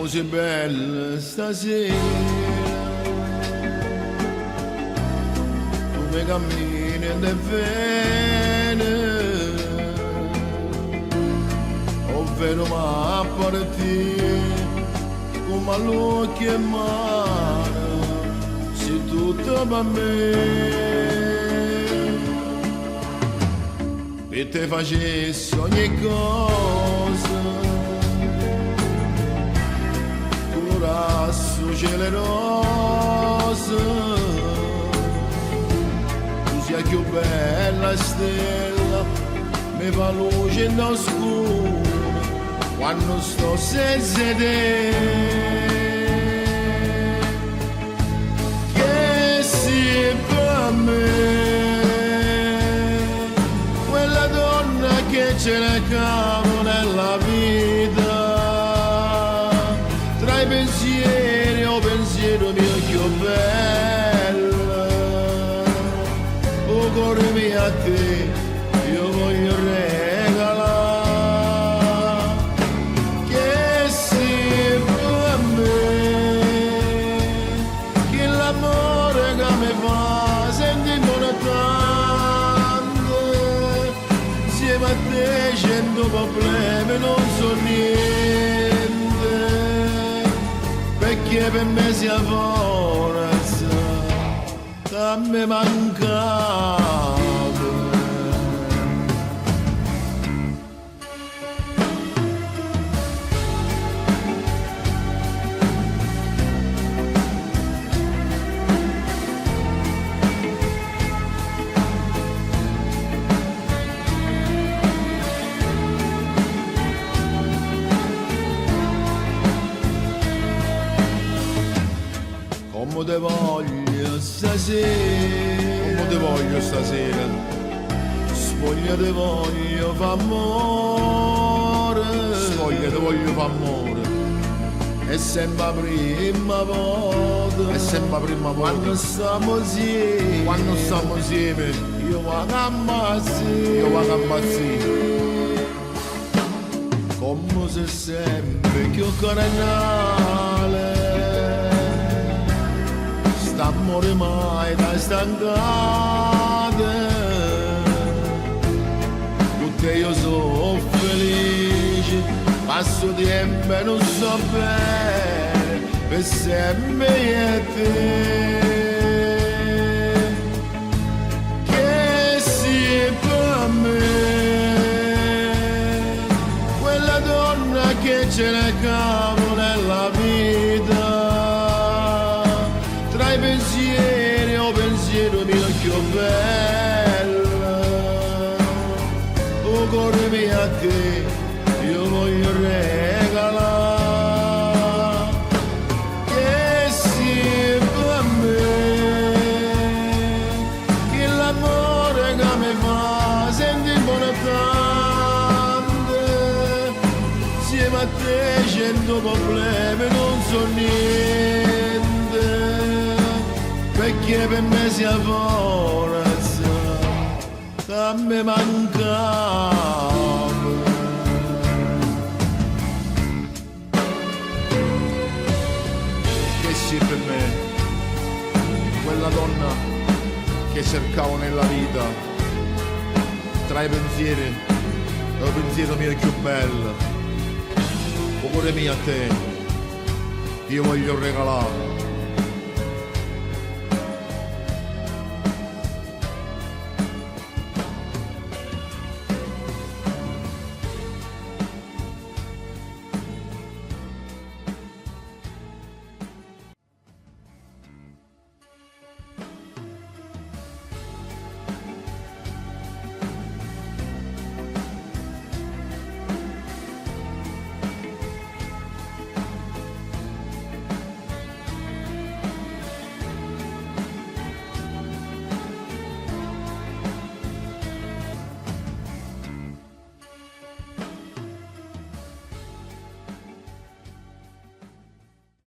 così bella stasera, come cammini e vene, ovvero ma partire come all'occhio e mano, se tutto per me. E te facessi ogni cosa, curasso generosa, tu sia più bella stella, mi fa luce in oscuro, quando sto senza te. Che sei per me, che ce ne cavo nella vita, tra i pensieri o pensiero mio più bello, o cuore mio a te io voglio regalare, che sia per me, che l'amore che mi fa sentire ma te cento problemi non so niente, perché per me sia forza a me mancava. Come te voglio stasera, come te voglio stasera, svoglia te voglio f'amore, svoglia te voglio f'amore, è sempre la prima volta, è sempre la prima volta, quando stiamo insieme, io vado a impazzire, come se sempre più carnale. T'amore mai da stancate, con te io sono felice, passo tempo e non so bene, per sempre e te. Che sia per me, quella donna che ce ne cavo nella vita, tra i pensieri o pensiero mio più bello, o cuore mio a te io voglio regalare, che sia per me, che l'amore che mi fa sentire importante, insieme a te cento problemi non so niente, perché per me sia forza a me mancava. Che sia per me, quella donna che cercavo nella vita, tra i pensieri, il pensiero mio più bello, o cuore mio a te, io voglio regalare.